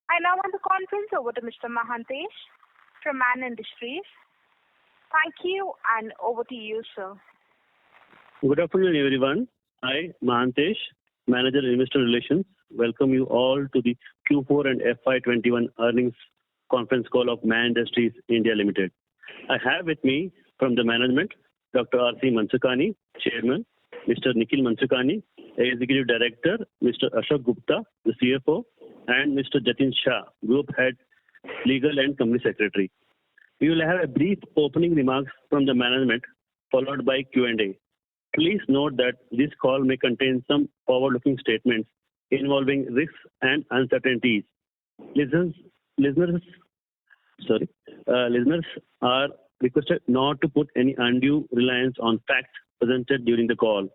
I now want the conference over to Mr. Mahantesh from Man Industries. Thank you, and over to you, sir. Good afternoon, everyone. I, Mahantesh, Manager Investor Relations, welcome you all to the Q4 and FY21 earnings conference call of Man Industries India Limited. I have with me from the management, Dr. R.C. Mansukani, Chairman, Mr. Nikhil Mansukani, Executive Director, Mr. Ashok Gupta, the CFO, and Mr. Jatin Shah, Group Head, Legal and Company Secretary. We will have a brief opening remarks from the management, followed by Q&A. Please note that this call may contain some forward-looking statements involving risks and uncertainties. Listeners are requested not to put any undue reliance on facts presented during the call.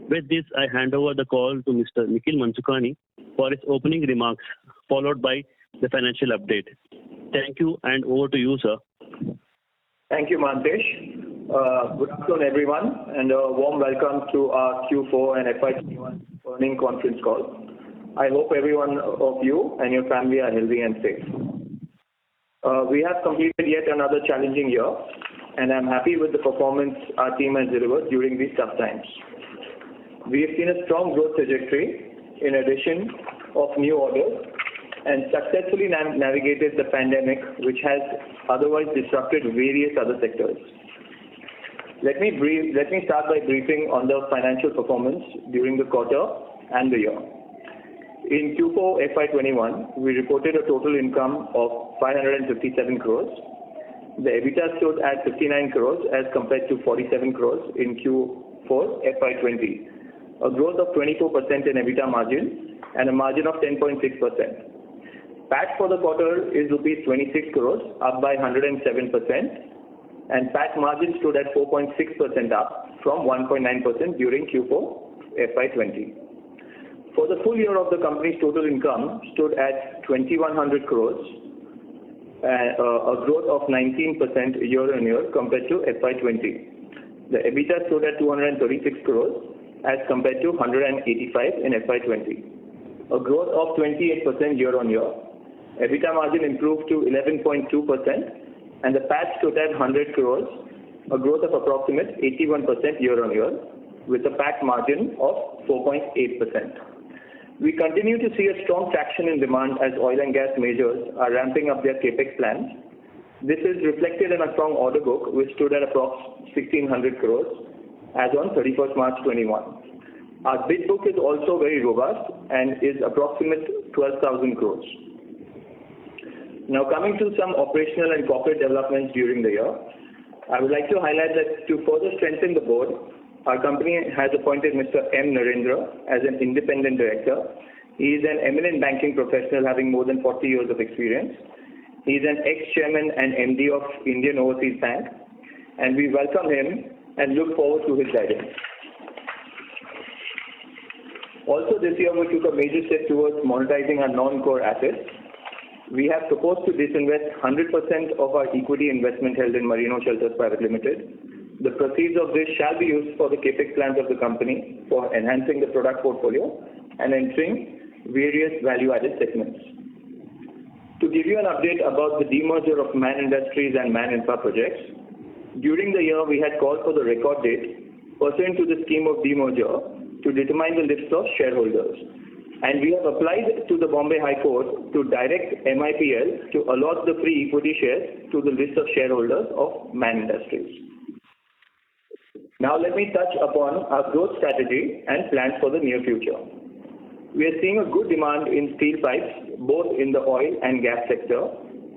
With this, I hand over the call to Mr. Nikhil Mansukani for his opening remarks, followed by the financial update. Thank you, and over to you, sir. Thank you, Mahantesh. Good afternoon, everyone, and a warm welcome to our Q4 and FY21 earnings conference call. I hope everyone of you and your family are healthy and safe. We have completed yet another challenging year, and I'm happy with the performance our team has delivered during these tough times. We have seen a strong growth trajectory in addition of new orders and successfully navigated the pandemic, which has otherwise disrupted various other sectors. Let me start by briefing on the financial performance during the quarter and the year. In Q4 FY21, we reported a total income of 557 crores. The EBITDA stood at 59 crores as compared to 47 crores in Q4 FY20. A growth of 24% in EBITDA margin and a margin of 10.6%. PAT for the quarter is rupees 26 crores, up by 107%, and PAT margin stood at 4.6% up from 1.9% during Q4 FY20. For the full year of the company's total income stood at 2,100 crores, a growth of 19% year-on-year compared to FY20. The EBITDA stood at 236 crores as compared to 185 in FY20, a growth of 28% year-on-year. EBITDA margin improved to 11.2%, and the PAT stood at 100 crores, a growth of approximate 81% year-on-year, with a PAT margin of 4.8%. We continue to see a strong traction in demand as oil and gas majors are ramping up their capex plans. This is reflected in a strong order book, which stood at approximately 1,600 crores as on 31st March 21. Our bid book is also very robust and is approximate 12,000 crores. Now coming to some operational and corporate developments during the year, I would like to highlight that to further strengthen the board, our company has appointed Mr. M. Narendra as an independent director. He is an eminent banking professional having more than 40 years of experience. He is an ex-chairman and MD of Indian Overseas Bank, and we welcome him and look forward to his guidance. Also this year we took a major step towards monetizing our non-core assets. We have proposed to disinvest 100% of our equity investment held in Marino Shelters Private Limited. The proceeds of this shall be used for the capex plans of the company for enhancing the product portfolio and entering various value-added segments. To give you an update about the demerger of Man Industries and Man Infra projects, during the year we had called for the record date pursuant to the scheme of demerger to determine the list of shareholders. And we have applied to the Bombay High Court to direct MIPL to allot the free equity shares to the list of shareholders of Man Industries. Now let me touch upon our growth strategy and plans for the near future. We are seeing a good demand in steel pipes, both in the oil and gas sector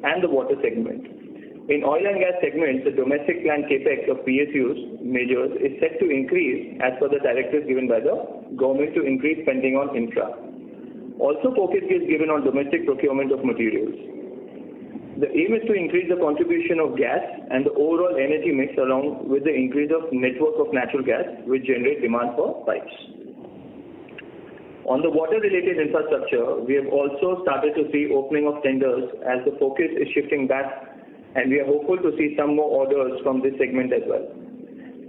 and the water segment. In oil and gas segment, the domestic plant capex of PSUs majors is set to increase as per the directives given by the government to increase spending on infra. Also, focus is given on domestic procurement of materials. The aim is to increase the contribution of gas and the overall energy mix along with the increase of network of natural gas, which generate demand for pipes. On the water-related infrastructure, we have also started to see opening of tenders as the focus is shifting back, and we are hopeful to see some more orders from this segment as well.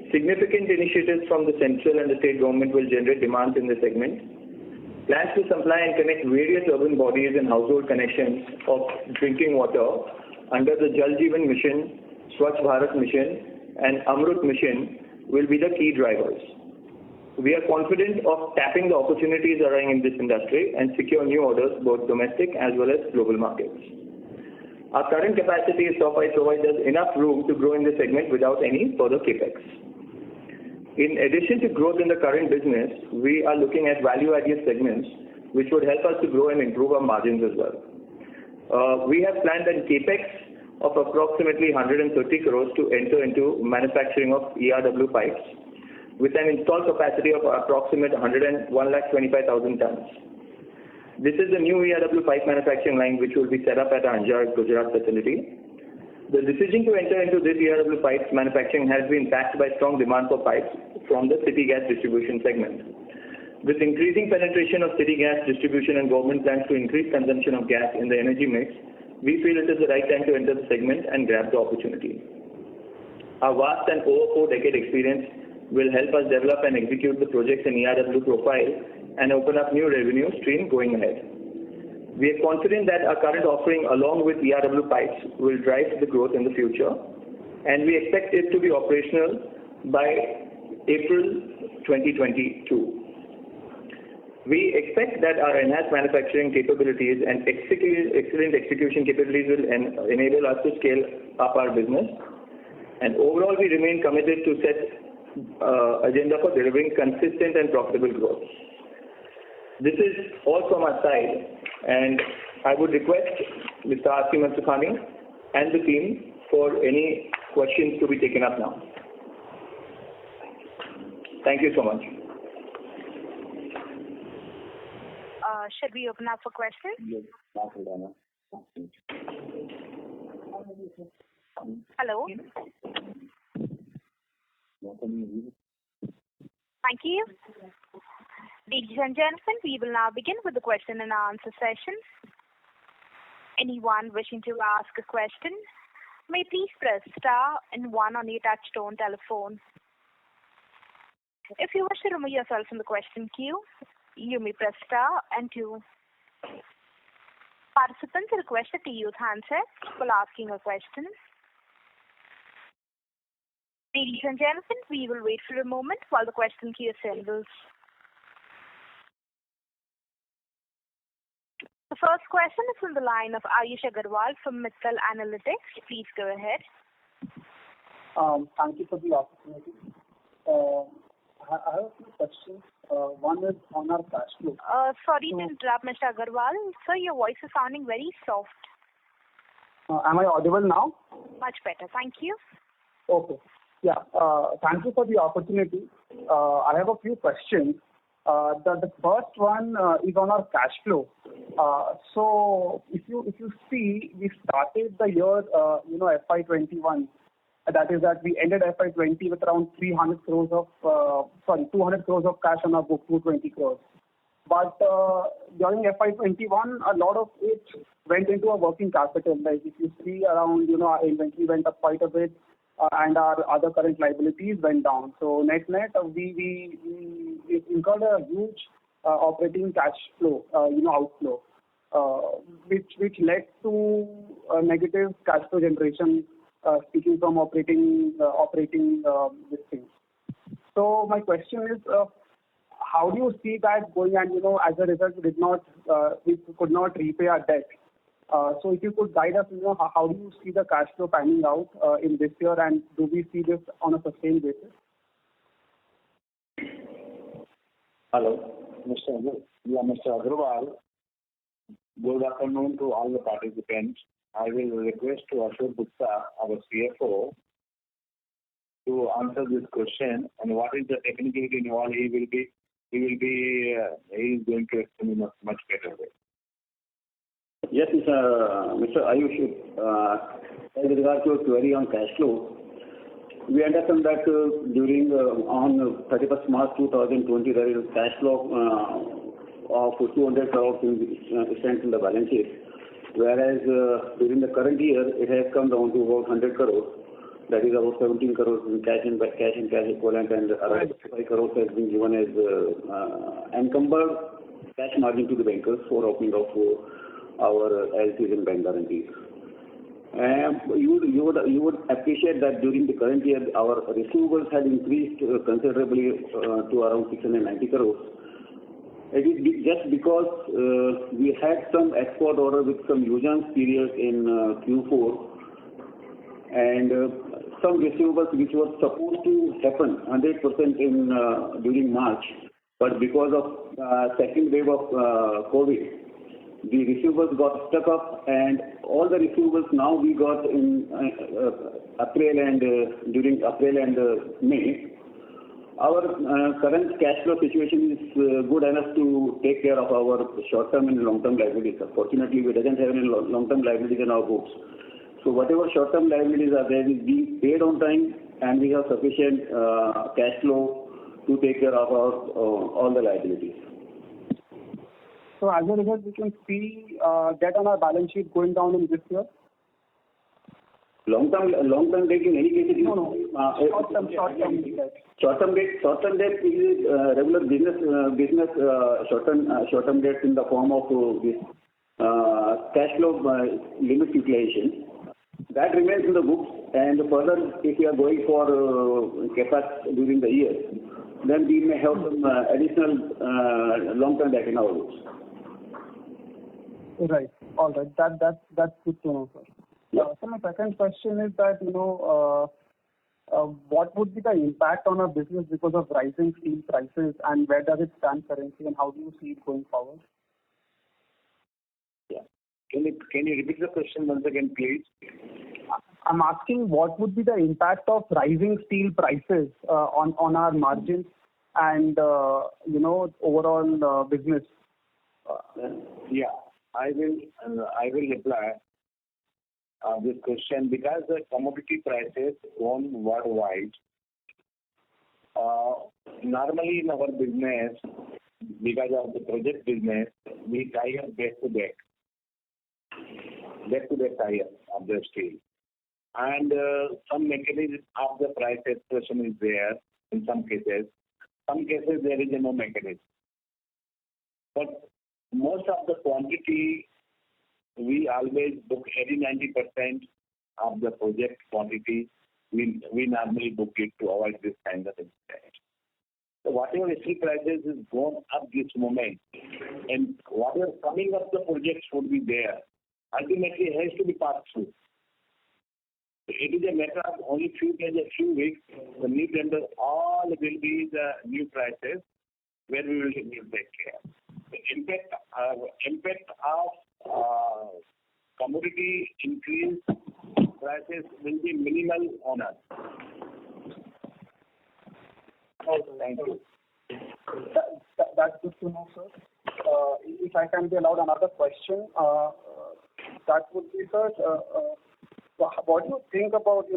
Significant initiatives from the central and the state government will generate demand in this segment. plans to supply and connect various urban bodies and household connections of drinking water under the Jal Jeevan Mission, Swachh Bharat Mission, and Amrut Mission will be the key drivers. We are confident of tapping the opportunities arising in this industry and secure new orders, both domestic as well as global markets. Our current capacity is provides us enough room to grow in this segment without any further capex. In addition to growth in the current business, we are looking at value-added segments which would help us to grow and improve our margins as well. We have planned a capex of approximately 130 crores to enter into manufacturing of ERW pipes with an installed capacity of approximate 125,000 tons. This is the new ERW pipe manufacturing line which will be set up at our Anjar, Gujarat facility. The decision to enter into this ERW pipes manufacturing has been backed by strong demand for pipes from the city gas distribution segment. With increasing penetration of city gas distribution and government plans to increase consumption of gas in the energy mix, we feel it is the right time to enter the segment and grab the opportunity. Our vast and over 4-decade experience will help us develop and execute the projects in ERW profile and open up new revenue stream going ahead. We are confident that our current offering along with ERW pipes will drive the growth in the future, and we expect it to be operational by April 2022. We expect that our enhanced manufacturing capabilities and excellent execution capabilities will enable us to scale up our business, and overall we remain committed to set agenda for delivering consistent and profitable growth. This is all from our side, and I would request Mr. Asim Al-Sukhani and the team for any questions to be taken up now. Thank you so much. Should we open up for questions? Yes. Hello. Thank you. Ladies and gentlemen, we will now begin with the question and answer session. Anyone wishing to ask a question may please press star and 1 on your touch-tone telephone. If you wish to remove yourself from the question queue, you may press star and 2. Participants are requested to use handsets while asking a question. Ladies and gentlemen, we will wait for a moment while the question queue assembles. The first question is from the line of Ayush Agarwal from Mittal Analytics. Please go ahead. Thank you for the opportunity. I have a few questions. One is on our cash flow. Sorry to interrupt, Mr. Agarwal. Sir, your voice is sounding very soft. Am I audible now? Much better. Thank you. Okay. Yeah. Thank you for the opportunity. I have a few questions. The first one is on our cash flow. So if you see, we started the year, FY21. That is that we ended FY20 with around 200 crores of cash on our book, 220 crores. But during FY21, a lot of it went into our working capital. Like if you see around, our inventory went up quite a bit. And our other current liabilities went down. So net, we incurred a huge operating cash flow, outflow, which led to a negative cash flow generation, speaking from operating this thing. So my question is, how do you see that going? And as a result, we could not repay our debt. So if you could guide us, how do you see the cash flow panning out in this year, and do we see this on a sustained basis? Hello, Mr. Agarwal. Good afternoon to all the participants. I will request to Ashok Gupta, our CFO, to answer this question, and what is the technicality involved. He is going to explain in a much better way. Yes, Mr. Ayush, as regards to your query on cash flow, we understand that on 31st March 2020, there is cash flow of 200 crores sent in the balance sheet, whereas during the current year, it has come down to about 100 crores. That is about 17 crores in cash and cash equivalent, and around 5 crores has been given as encumbered cash margin to the bankers for opening of our LCs and bank guarantees. You would appreciate that during the current year, our receivables had increased considerably to around 690 crores. It is just because we had some export order with some usance period in Q4, and some receivables which was supposed to happen 100% in during March, but because of second wave of COVID, the receivables got stuck up, and all the receivables now we got in April and during April and May. Our current cash flow situation is good enough to take care of our short-term and long-term liabilities. Fortunately, we doesn't have any long-term liabilities in our books. So whatever short-term liabilities are there is being paid on time, and we have sufficient cash flow to take care of our all the liabilities. So as a result, we can see debt on our balance sheet going down in this year. Long-term debt in any case. No. Short-term debt. Short-term debt is regular business short-term debt in the form of this cash flow limit utilization. That remains in the books, and further, if we are going for CapEx during the year, then we may have some additional long-term debt in our books. Right. All right. That's good to know, sir. Yeah. So my second question is that what would be the impact on our business because of rising steel prices, and where does it stand currently, and how do you see it going forward? Yeah. Can you repeat the question once again, please? I'm asking what would be the impact of rising steel prices on our margins and overall business. Yeah, I will reply this question because the commodity prices gone worldwide. Normally in our business, because of the project business, we tie up back to back tie up of the steel. And some mechanism of the price expression is there in some cases. Some cases there is no mechanism. But most of the quantity, we always book 80-90% of the project quantity. We normally book it to avoid this kind of incident. So whatever steel prices is gone up this moment, and whatever coming up the projects would be there, ultimately has to be passed through. It is a matter of only few days, a few weeks. The new tender all will be the new prices where we will take care. The impact of commodity increase prices will be minimal on us. Thank you. That's good to know, sir. If I can be allowed another question, that would be, sir, what do you think about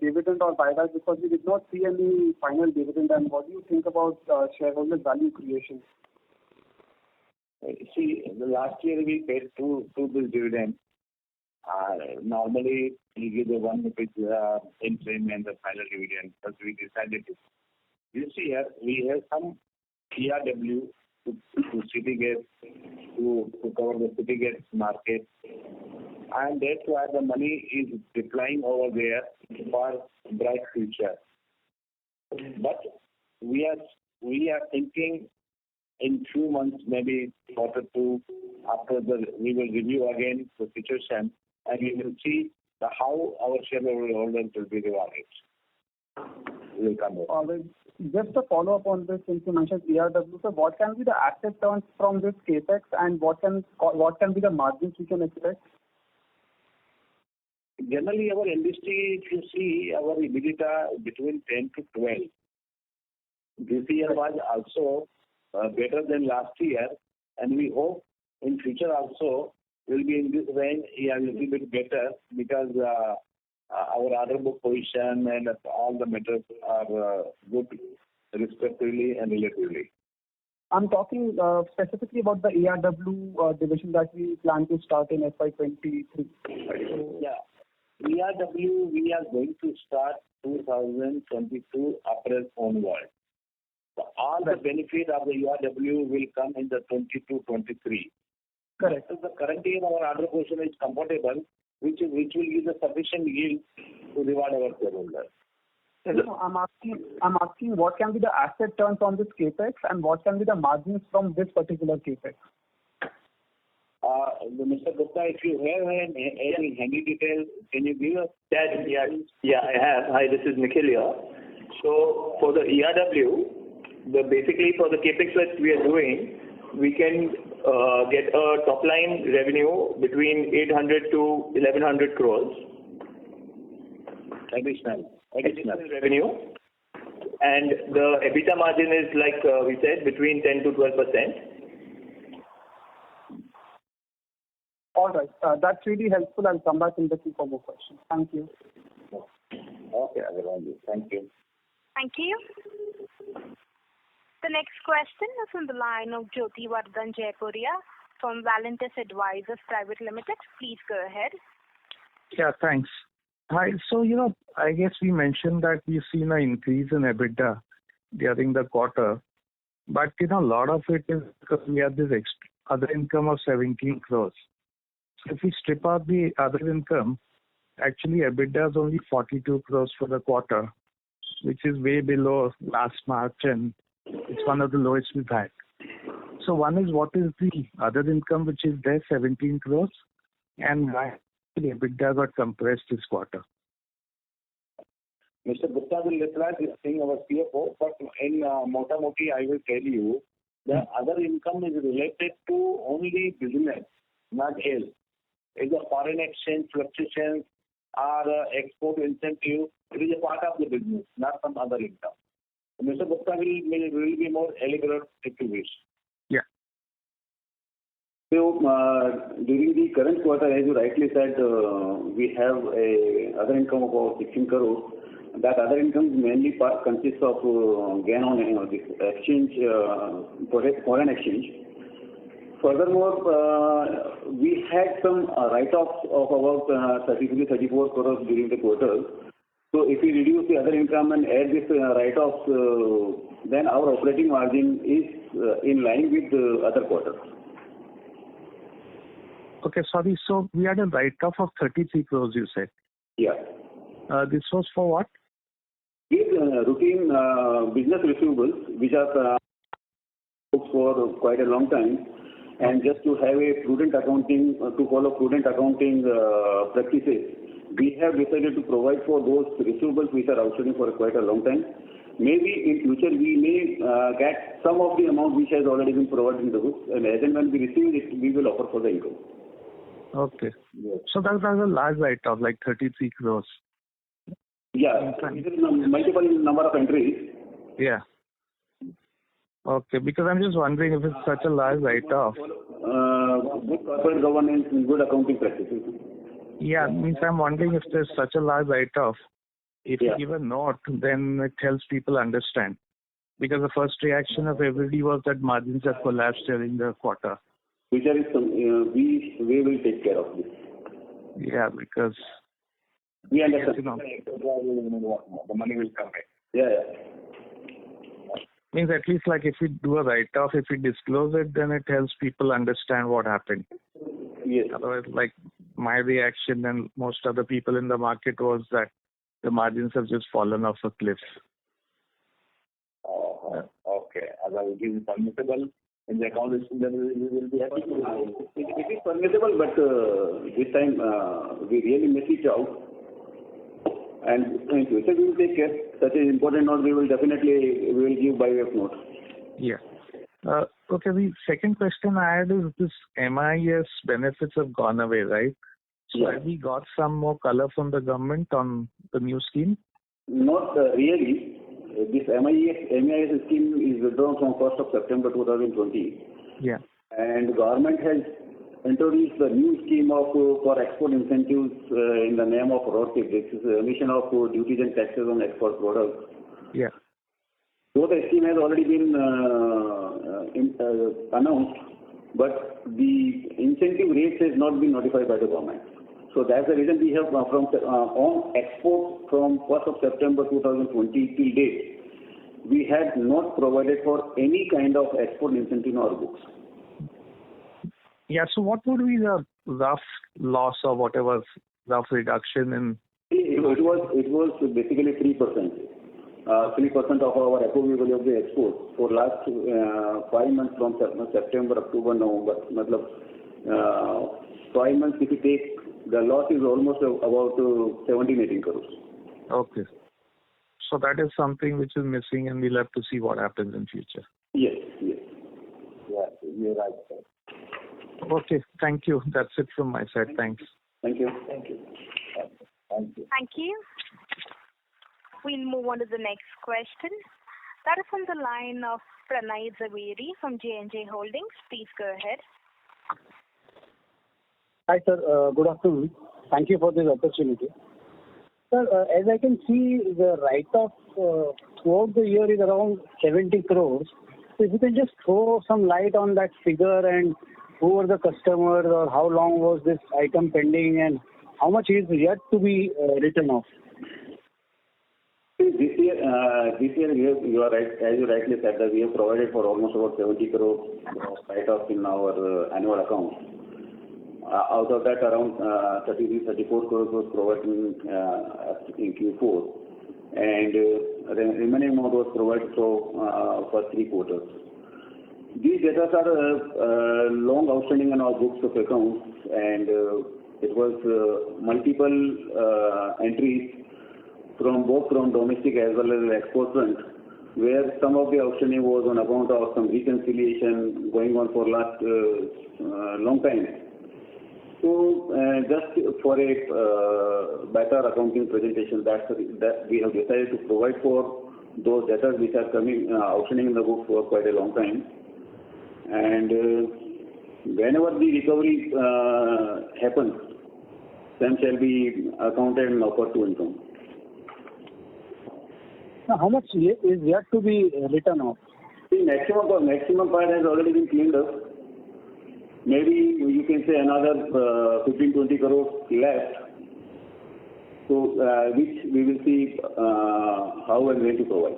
dividend or buyback, because we did not see any final dividend, and what do you think about shareholder value creation? See, the last year we paid two this dividend. Normally we give the one interim and the final dividend, but we decided to. This year we have some ERW to city gas to cover the city gas market, and that's why the money is deploying over there for bright future. But we are thinking in few months, maybe quarter two, after we will review again the situation, and we will see how our shareholders will be rewarded. We will come back. All right. Just to follow up on this, since you mentioned ERW, so what can be the asset turns from this capex, and what can be the margins we can expect? Generally, our industry, if you see, our EBITDA between 10 to 12. This year was also better than last year, and we hope in future also will be in this range, a little bit better, because our order book position and all the matters are good respectively and relatively. I'm talking specifically about the ERW division that we plan to start in FY23. Yeah. ERW, we are going to start 2022 April onward. So all the benefit of the ERW will come in the 22-23. Correct. So the current year our order position is comfortable, which will give the sufficient yield to reward our shareholders. No, I'm asking what can be the asset turns on this capex and what can be the margins from this particular capex? Mr. Gupta, if you have any handy detail, can you give us? Yeah, I have. Hi, this is Nikhil here. So for the ERW, basically for the capex that we are doing, we can get a top line revenue between 800 to 1100 crores. Additional revenue. And the EBITDA margin is like we said, between 10 to 12%. All right. That's really helpful. I'll come back in the queue for more questions. Thank you. Okay, thank you. Thank you. The next question is on the line of Jyoti Vardhan Jaipuria from Valentis Advisors Private Limited. Please go ahead. Yeah, thanks. Hi. So, I guess we mentioned that we've seen an increase in EBITDA during the quarter. But, a lot of it is because we have this other income of 17 crores. So if we strip out the other income, actually EBITDA is only 42 crores for the quarter, which is way below last March, and it's one of the lowest we've had. So one is, what is the other income which is there, 17 crores, and why the EBITDA got compressed this quarter? Mr. Gupta will reply this thing, our CFO, but in Mota Moti, I will tell you, the other income is related to only business, not health. It's a foreign exchange fluctuations or export incentive. It is a part of the business, not some other income. Mr. Gupta will be more elaborate if you wish. Yeah. So during the current quarter, as you rightly said, we have a other income of about 16 crores. That other income mainly consists of gain on this exchange, foreign exchange. Furthermore, we had some write-offs of about 33-34 crores during the quarter. So if we reduce the other income and add this write-offs, then our operating margin is in line with the other quarters. Okay, sorry. So we had a write-off of 33 crores, you said? Yeah. This was for what? These routine business receivables, which are for quite a long time, and just to have a prudent accounting, to follow prudent accounting practices, we have decided to provide for those receivables which are outstanding for quite a long time. Maybe in future we may get some of the amount which has already been provided in the books, and as and when we receive it, we will offer for the income. Okay. Yes. So that was a large write-off, like 33 crores. Yeah, it is multiple number of entries. Yeah. Okay, because I'm just wondering if it's such a large write-off. Good corporate governance and good accounting practices. Yeah, means I'm wondering if there's such a large write-off. If you give a note, then it helps people understand. Because the first reaction of everybody was that margins have collapsed during the quarter. Which are we will take care of this. Yeah, because we understand. The money will come back. Yeah. Means at least like if we do a write-off, if we disclose it, then it helps people understand what happened. Yes. Otherwise, like my reaction and most other people in the market was that the margins have just fallen off a cliff. Okay. As I will give you permissible in the account, then we will be happy to. It is permissible, but this time we really miss it out. And in future we will take care. Such an important note we will give by way of note. Yeah. Okay, the second question I had is this MIS benefits have gone away, right? So have we got some more color from the government on the new scheme? Not really. This MIS scheme is withdrawn from 1st of September 2020. Yeah. And government has introduced the new scheme for export incentives in the name of RODTEP. This is emission of duties and taxes on export products. Yeah. So the scheme has already been announced, but the incentive rates has not been notified by the government. So that's the reason we have on export from 1st of September 2020 till date, we had not provided for any kind of export incentive in our books. Yeah, so what would be the rough loss or whatever rough reduction in? It was basically 3%. 3% of our FOB value of the export for last 5 months from September, October, November. 5 months if you take, the loss is almost about 17-18 crores. Okay. So that is something which is missing, and we'll have to see what happens in future. Yes. Yeah, you're right, sir. Okay, thank you. That's it from my side. Thanks. Thank you. Thank you. Thank you. We'll move on to the next question. That is on the line of Pranay Zaveri from J&J Holdings. Please go ahead. Hi, sir. Good afternoon. Thank you for this opportunity. Sir, as I can see, the write-off throughout the year is around 70 crores. So if you can just throw some light on that figure and who were the customers or how long was this item pending and how much is yet to be written off? This year you are right, as you rightly said, that we have provided for almost about 70 crores write-off in our annual account. Out of that, around 34 crores was provided in Q4, and the remaining amount was provided for 3 quarters. These debtors are long outstanding on our books of accounts, and it was multiple entries from domestic as well as export front, where some of the outstanding was on account of some reconciliation going on for last long time. So just for a better accounting presentation, that we have decided to provide for those debtors which are coming outstanding in the book for quite a long time. And whenever the recovery happens, them shall be accounted and offered to income. Now, how much is yet to be written off? The maximum part has already been cleaned up. Maybe you can say another 15-20 crores left. So which we will see how and when to provide.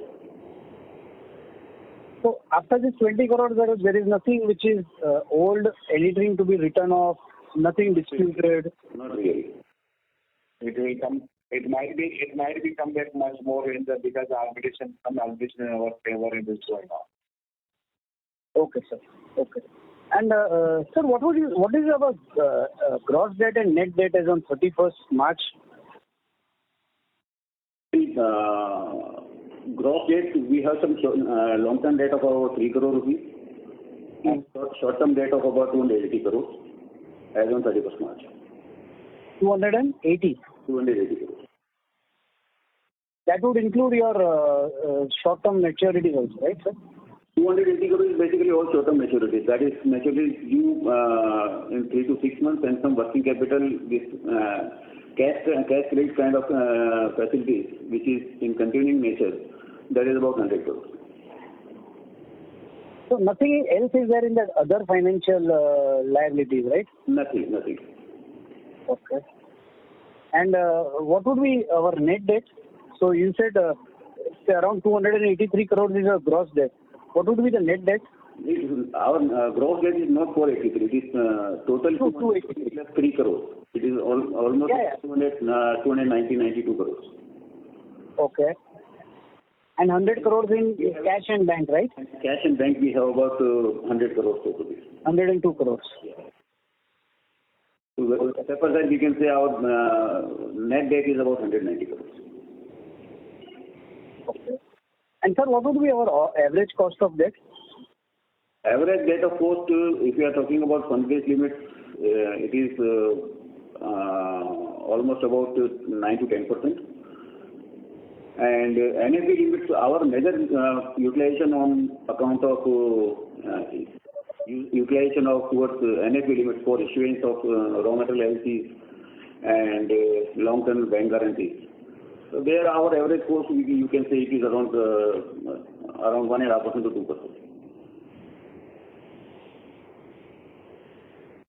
So after this 20 crores, there is nothing which is old, anything to be written off, nothing disputed. Not really. It will come. It might be come back much more in because arbitration in our favor in this going on. Okay, sir. Okay. And sir, what is our gross debt and net debt as on 31st March? Gross debt, we have some long-term debt of about 3 crore rupees and short-term debt of about 280 crores as on 31st March. 280? 280 crores. That would include your short-term maturities also, right, sir? 280 crores is basically all short-term maturities. That is maturities due in 3 to 6 months, and some working capital with cash credit kind of facilities, which is in continuing nature. That is about 100 crores. So nothing else is there in that other financial liabilities, right? Nothing. Okay. And what would be our net debt? So you said around 283 crores is our gross debt. What would be the net debt? Our gross debt is not 483. It is total 280 plus 3 crores. It is almost 292 crores. Okay. And 100 crores in cash and bank, right? Cash and bank, we have about 100 crores total. 102 crores. Yeah. So, separate that we can say our net debt is about 190 crores. Okay. And sir, what would be our average cost of debt? Average debt of cost, if you are talking about fund-based limits, it is almost about 9 to 10%. And NFB limits, our major utilization on account of utilization of towards NFB limits for issuance of raw material LCs and long-term bank guarantees. So there, our average cost, you can say it is around 1.5% to 2%.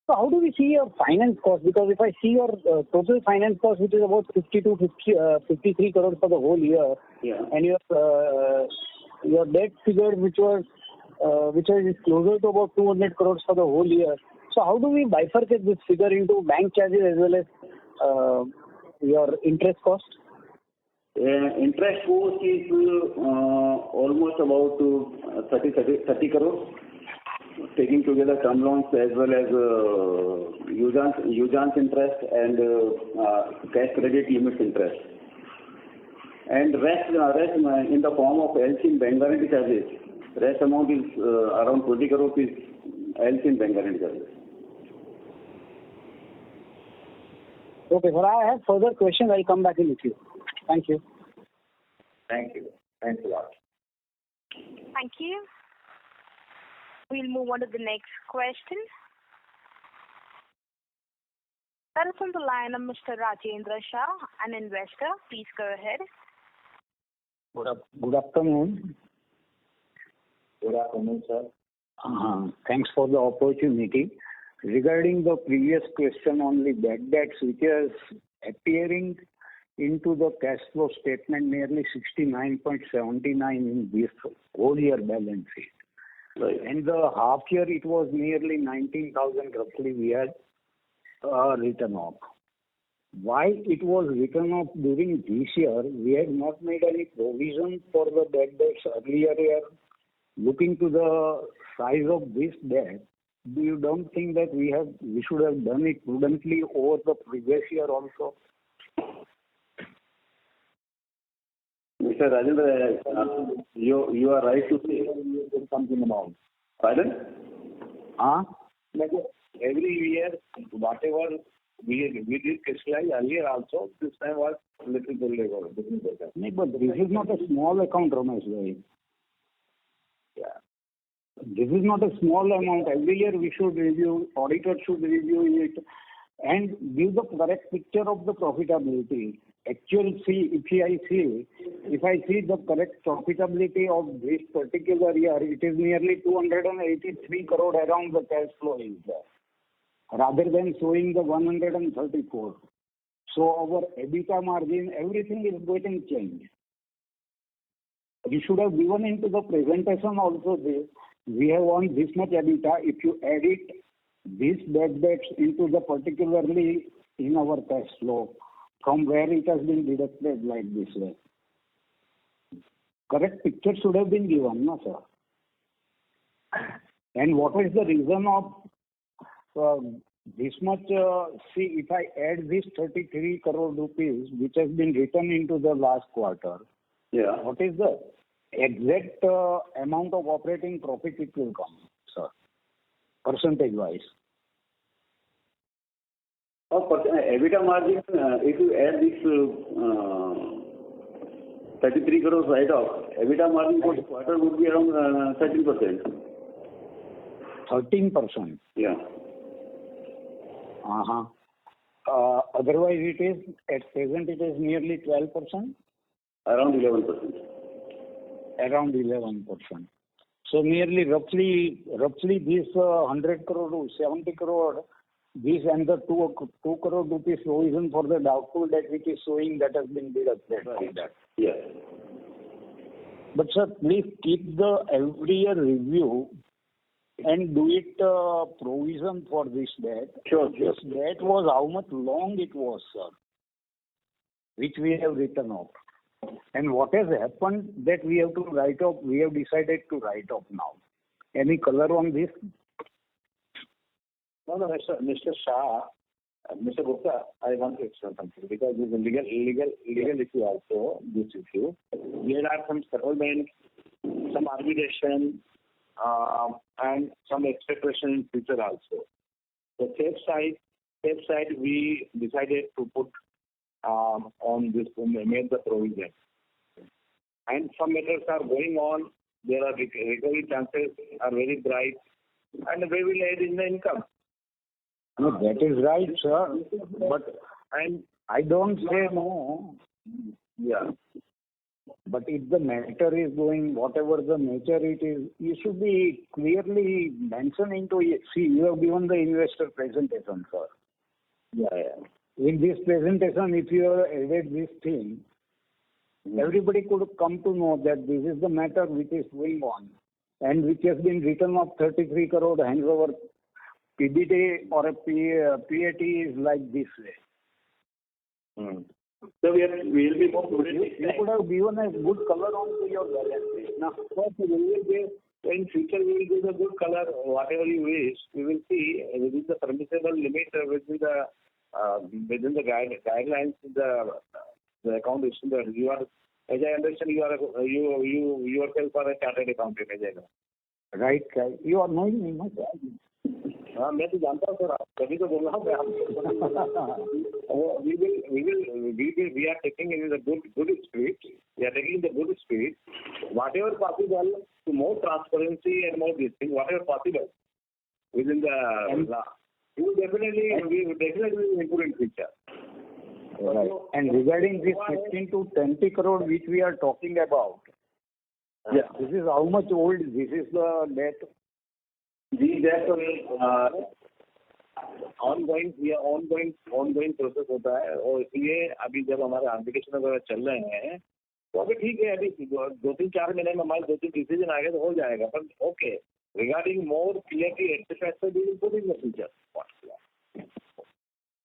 So how do we see your finance cost? Because if I see your total finance cost, which is about 53 crores for the whole year, yeah, and your your debt figure, which is closer to about 200 crores for the whole year. So how do we bifurcate this figure into bank charges as well as your interest cost? Interest cost is almost about 30 crores, taking together term loans as well as Ujans interest and cash credit limits interest. And rest in the form of LC in bank guarantee charges. Rest amount is around 20 crores is LC in bank guarantee charges. Okay, sir. I have further questions. I'll come back in with you. Thank you. Thank you. Thanks a lot. Thank you. We'll move on to the next question. That is on the line of Mr. Rajendra Shah, an investor. Please go ahead. Good afternoon. Good afternoon, sir. Thanks for the opportunity. Regarding the previous question on the bad debts, which is appearing into the cash flow statement nearly 69.79 in this whole year balance sheet. Right. And the half year it was nearly 19,000 roughly we had written off. Why it was written off during this year? We had not made any provision for the bad debts earlier year. Looking to the size of this debt, do you don't think that we should have done it prudently over the previous year also? Mr. Rajendra, you are right to say something about. Pardon? Like every year, whatever we did crystallize earlier also, this time was little better. No, but this is not a small account, Ramesh bhai. Yeah. This is not a small amount. Every year we should review, auditor should review it and give the correct picture of the profitability. Actually, if I see the correct profitability of this particular year, it is nearly 283 crore around the cash flow is there, rather than showing the 134. So our EBITDA margin, everything is getting changed. We should have given into the presentation also this. We have won this much EBITDA. If you edit this bad debts into the particularly in our cash flow, from where it has been deducted like this way. Correct picture should have been given, no, sir? And what is the reason of this much? See, if I add this 33 crore rupees, which has been written into the last quarter, Yeah. what is the exact amount of operating profit it will come, sir, percentage-wise? EBITDA margin, if you add this 33 crores write-off, EBITDA margin for the quarter would be around 13%. 13%? Yeah. Otherwise, it is, at present, it is nearly 12%? Around 11%. Around 11%. So nearly roughly this 100 crore to 70 crore, this and the 2 crore rupees provision for the doubtful debt which is showing that has been deducted. Right. Yes. But sir, please keep the every year review and do it provision for this debt. Sure. This debt was how much long it was, sir, which we have written off. And what has happened that we have to write off, we have decided to write off now. Any color on this? No, Mr. Shah, Mr. Gupta, I want to explain something because this is a legal issue also, this issue. There are some settlement, some arbitration, and some expectation in future also. The safe side, we decided to put on this, made the provision. And some matters are going on, there are recovery chances are very bright, and we will add in the income. No, that is right, sir. But I don't say no. Yeah. But if the matter is going, whatever the nature it is, you should be clearly mentioning to it. See, you have given the investor presentation, sir. Yeah. In this presentation, if you have added this thing, everybody could come to know that this is the matter which is going on and which has been written of 33 crore, hands over PBT or a PAT is like this way. So we will be more prudent. You could have given a good color on to your balance sheet. Now, of course, we will give, in future we will give a good color, whatever you wish. We will see within the permissible limit, within the guidelines, the account is that you are, as I understand, you yourself are a chartered accountant, as I know. Right. You are knowing me, no? हाँ मैं तो जानता हूँ sir तभी तो बोल रहा हूँ मैं we are taking in the good spirit. We are taking the good spirit. Whatever possible to more transparency and more this thing, whatever possible within the law. We will definitely improve in future. Right. And regarding this 15 to 20 crore which we are talking about, this is how much old? This is the debt. जी that ongoing process होता है और इसलिए अभी जब हमारे application वगैरह चल रहे हैं तो अभी ठीक है, अभी 2-3-4 महीने में हमारे 2-3 डिसीजन आ गए तो हो जाएगा, पर okay regarding more clearly exercise we will put in the future.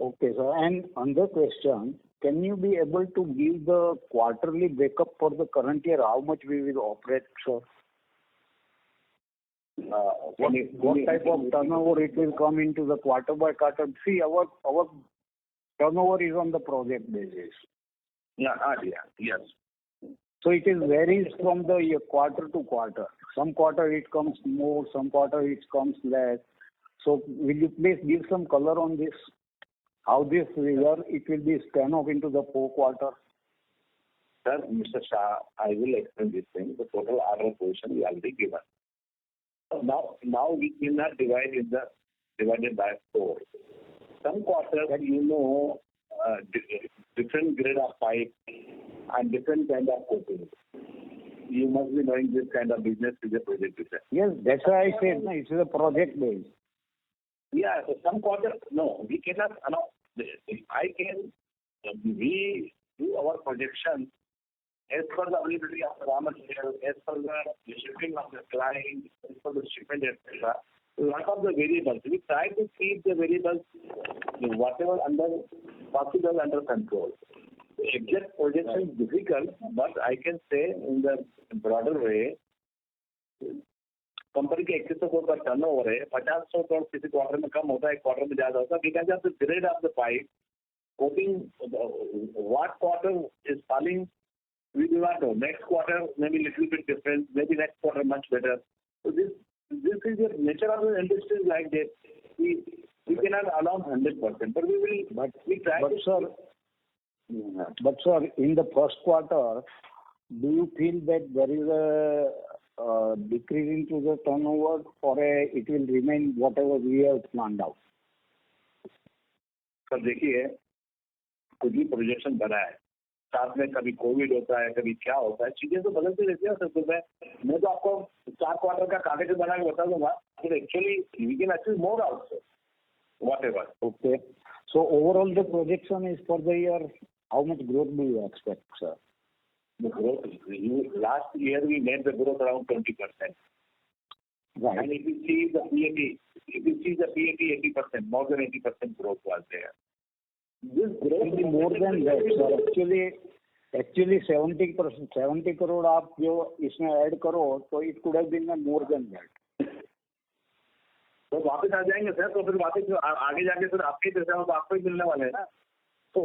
Okay, sir. And another question, can you be able to give the quarterly breakup for the current year, how much we will operate, sir? What type of turnover it will come into the quarter by quarter? See, our turnover is on the project basis. Yes. So it is varies from the year, quarter to quarter. Some quarter it comes more, some quarter it comes less. So will you please give some color on this? How this year it will be span off into the 4 quarters? Sir, Mr. Shah, I will explain this thing. The total order position we already given. Now we cannot divided by 4. Some quarters, different grade of pipe and different kind of coating. You must be knowing this kind of business is a project business. Yes, that's why I said it is a project based. Yeah, so some quarters, no, we cannot, we do our projection as per the availability of the raw material, as per the shipping of the client, as per the shipment, etc. A lot of the variables. We try to keep the variables, whatever possible under control. Exact projection is difficult, but I can say in the broader way, company के 2100 करोड़ का turnover है, 50 करोड़ किसी quarter में कम होता है, एक quarter में ज्यादा होता है, because of the grade of the pipe, coating, what quarter is falling, we do not know. Next quarter maybe little bit different, maybe next quarter much better. So this is the nature of the industry like that. We cannot announce 100%, but we try to. But sir, in the first quarter, do you feel that there is a decrease into the turnover, or it will remain whatever we have planned out? Sir देखिए, कुछ भी projection बना है, साथ में कभी Covid होता है, कभी क्या होता है, चीजें तो बदलती रहती है सर. तो मैं तो आपको 4 क्वार्टर का कागज बना के बता दूंगा, फिर actually we can achieve more also, whatever. Okay. So overall the projection is for the year, how much growth do you expect, sir? The growth, last year we made the growth around 20%. Right. And if you see the PAT 80%, more than 80% growth was there. This growth will be more than that, sir. Actually 70 crore आप जो इसमें add करो, तो it could have been more than that. तो वापस आ जाएंगे sir, तो फिर वापस आगे जाके फिर आपके पैसा तो आपको ही मिलने वाले हैं ना. तो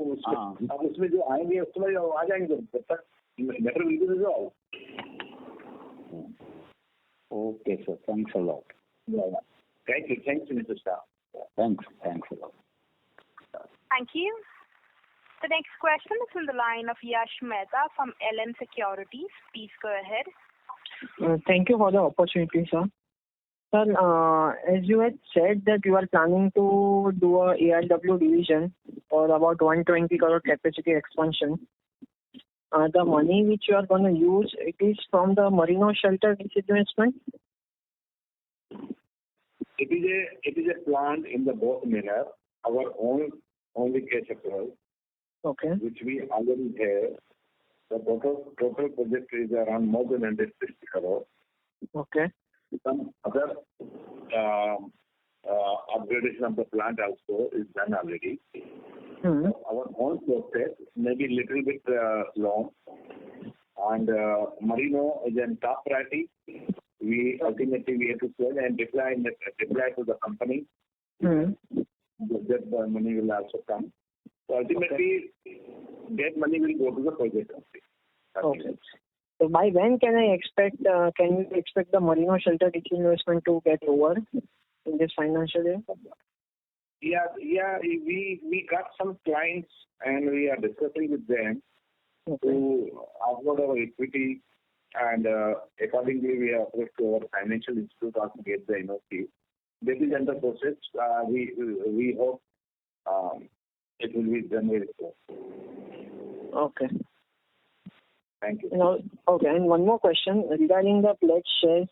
अब उसमें जो आएंगे उसमें आ जाएंगे, जब तक better will be resolved. Okay, sir. Thanks a lot. Yeah. Thank you, Mr. Shah. Thanks a lot. Thank you. The next question is from the line of Yash Mehta from LN Securities. Please go ahead. Thank you for the opportunity, sir. Sir, as you had said that you are planning to do a ARW division for about 120 crore capacity expansion. The money which you are going to use, it is from the Marino shelter investment? It is a plant in the both manner, our own only cash accrual, okay, which we already have. The total project is around more than 150 crore. Okay. Some other upgradation of the plant also is done already. Our own process may be little bit long, and Marino is in top priority. We ultimately have to sell and deploy to the company. That money will also come. So ultimately, that money will go to the project company. Okay. So by when can we expect the Marino shelter investment to get over in this financial year? Yeah. We got some clients and we are discussing with them to upload our equity, and accordingly we have approached to our financial institute to get the NOC. This is under process. We hope it will be done very soon. Okay. Thank you. Okay, and one more question regarding the pledge shares.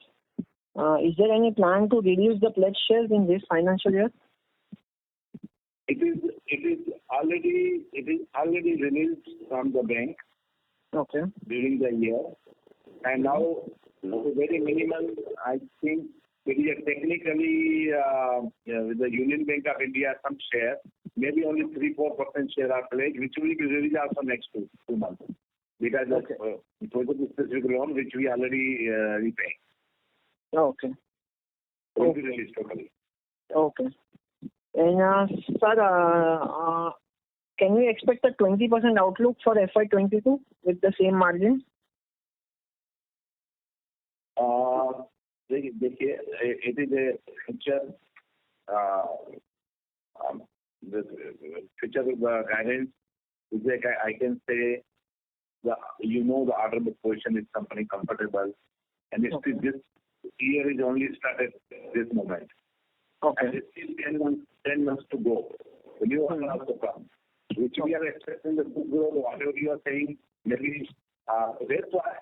Is there any plan to reduce the pledge shares in this financial year? It is already released from the bank. Okay. During the year, and now very minimal. I think it is technically with the Union Bank of India some share, maybe only 3-4% share are pledged, which will be released also next two months because of project specific loan which we already repay. Okay. It will be released totally. Okay. And sir, can we expect a 20% outlook for FY22 with the same margin? It is a future. The future guidance is like I can say the order book position is company comfortable, and this year is only started this moment. Okay. And it's still 10 months to go. The new order also come, which we are expecting the good growth. Whatever you are saying, maybe that's why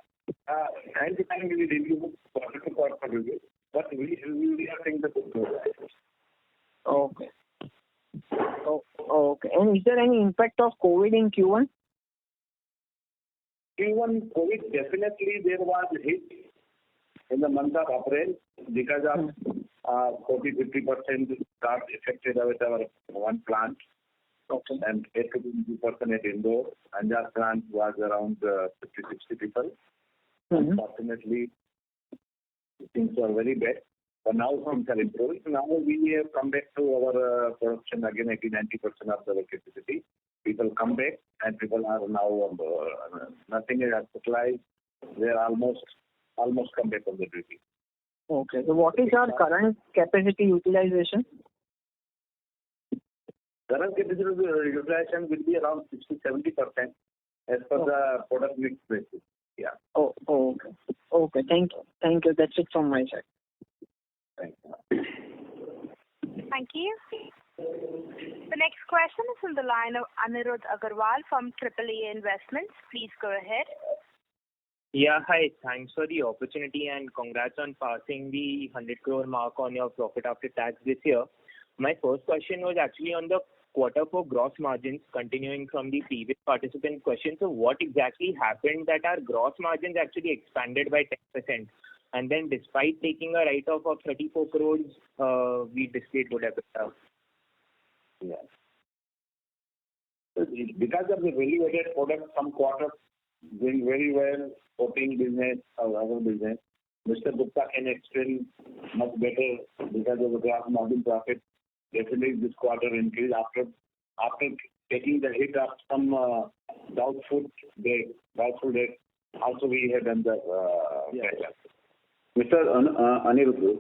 time to time we review quarter to quarter review, but we are saying the good growth. Okay. Okay. And is there any impact of COVID in Q1? Q1 COVID, definitely there was a hit in the month of April because of 40-50% got affected with our one plant. Okay. And 8-20% at Indore. And that plant was around 50-60 people. Unfortunately, things were very bad. But now things are improving. Now we have come back to our production again, 80-90% of the capacity. People come back and people are now nothing is supplied. They are almost come back on the duty. Okay. So what is our current capacity utilization? Current capacity utilization will be around 60-70% as per the product mix basis. Yeah. Okay. Okay. Thank you. That's it from my side. Thank you. Thank you. The next question is from the line of Anirudh Agarwal from AAA Investments. Please go ahead. Yeah, hi. Thanks for the opportunity and congrats on passing the 100 crore mark on your profit after tax this year. My first question was actually on the Q4 gross margins, continuing from the previous participant question. So what exactly happened that our gross margins actually expanded by 10%? And then despite taking a write-off of 34 crores, we displayed good EBITDA. Yeah. Because of the value-added product, some quarters doing very well, coating business or other business. Mr. Gupta can explain much better because of the gross margin profit. Definitely this quarter increase after taking the hit of some doubtful debt. Also we had done the Mr. Anirudh,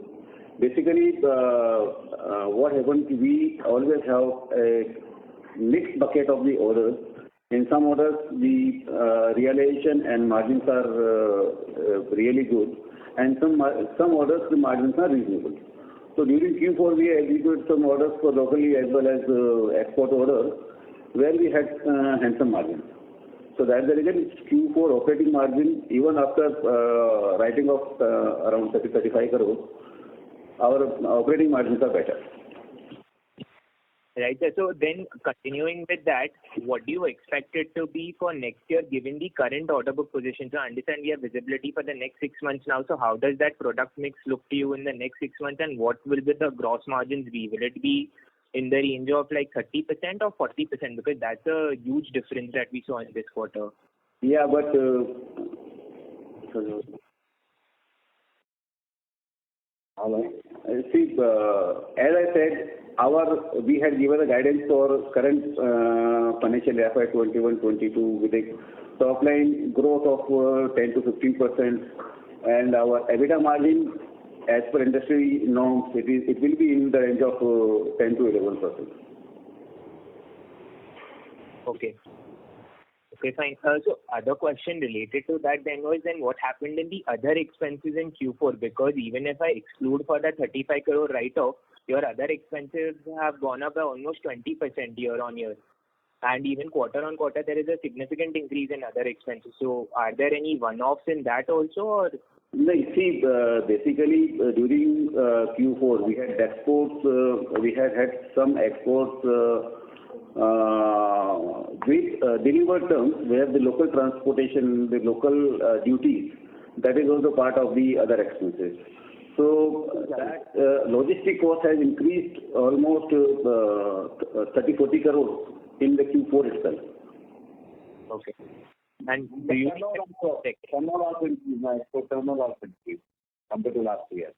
basically what happened, we always have a mixed bucket of the orders. In some orders, the realization and margins are really good, and some orders the margins are reasonable. So during Q4, we executed some orders for locally as well as export orders, where we had handsome margins. So that's the reason Q4 operating margin, even after writing off around 30-35 crores, our operating margins are better. Right. So then continuing with that, what do you expect it to be for next year given the current order book position? So I understand we have visibility for the next 6 months now. So how does that product mix look to you in the next 6 months, and what will be the gross margins be? Will it be in the range of like 30% or 40%? Because that's a huge difference that we saw in this quarter. Yeah, but see, as I said, we had given a guidance for current financial year FY21-22 with a top line growth of 10 to 15%, and our EBITDA margin, as per industry norms, it will be in the range of 10 to 11%. Okay. Okay, fine. So other question related to that then was what happened in the other expenses in Q4? Because even if I exclude for the 35 crore write-off, your other expenses have gone up by almost 20% year on year. And even quarter on quarter, there is a significant increase in other expenses. So are there any one-offs in that also? Or? No, you see, basically during Q4, we had exports, we had some exports with delivered terms, where the local transportation, the local duties, that is also part of the other expenses. So that logistic cost has increased almost 30-40 crores in the Q4 itself. Okay. And do you turnover also increased compared to last year?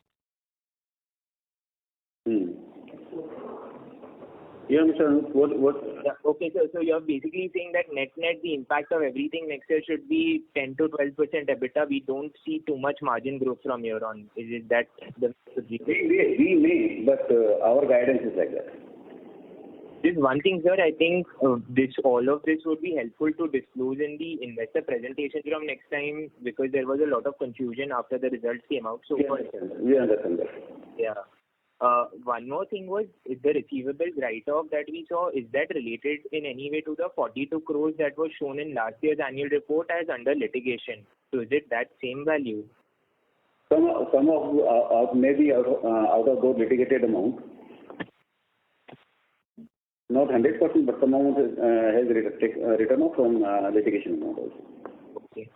Yeah, Mr. What? Yeah, okay, so you're basically saying that net the impact of everything next year should be 10 to 12% EBITDA. We don't see too much margin growth from here on. Is it that the we may, but our guidance is like that. Just one thing, sir, I think all of this would be helpful to disclose in the investor presentation from next time, because there was a lot of confusion after the results came out. So we understand that. Yeah. One more thing was, is the receivables write-off that we saw, is that related in any way to the 42 crores that was shown in last year's annual report as under litigation? So is it that same value? Some of maybe out of those litigated amount. Not 100%, but some amount has written off from litigation amount also. Okay.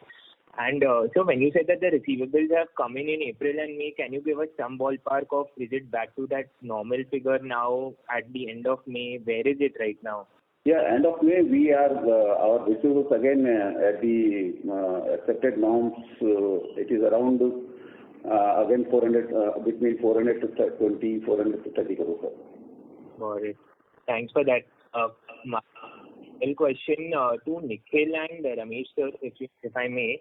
And so when you said that the receivables have come in April and May, can you give us some ballpark of, is it back to that normal figure now at the end of May? Where is it right now? Yeah, end of May, we are, our receivables again at the accepted norms, it is around again 400, between 400 to 400 to 30 crores. Got it. Thanks for that. My question to Nikhil and Ramesh sir, if I may.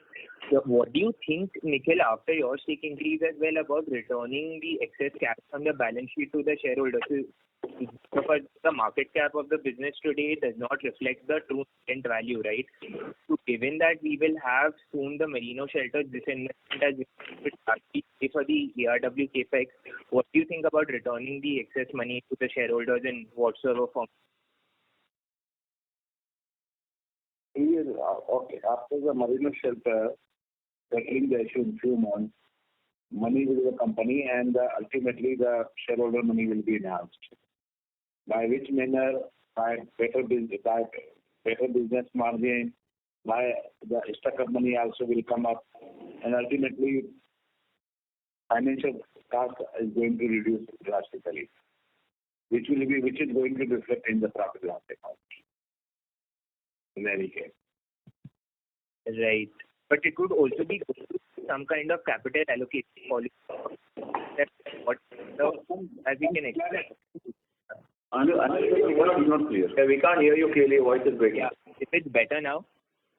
So what do you think, Nikhil, after your stake increase as well, about returning the excess cash from the balance sheet to the shareholders? The market cap of the business today does not reflect the true intent value, right? So given that we will have soon the Merino Shelters disinvestment as for the ERW capex, what do you think about returning the excess money to the shareholders in whatsoever form? Okay, after the Merino Shelter settling the issue in few months, money will be the company, and ultimately the shareholder money will be enhanced. By which manner, by better business margin, by the stuck-up money also will come up, and ultimately financial cost is going to reduce drastically, which is going to reflect in the profit loss account. In any case. Right. But it could also be some kind of capital allocation policy. That's what, as we can expect. What is not clear? Yeah, we can't hear you clearly. Your voice is breaking. Yeah. If it's better now?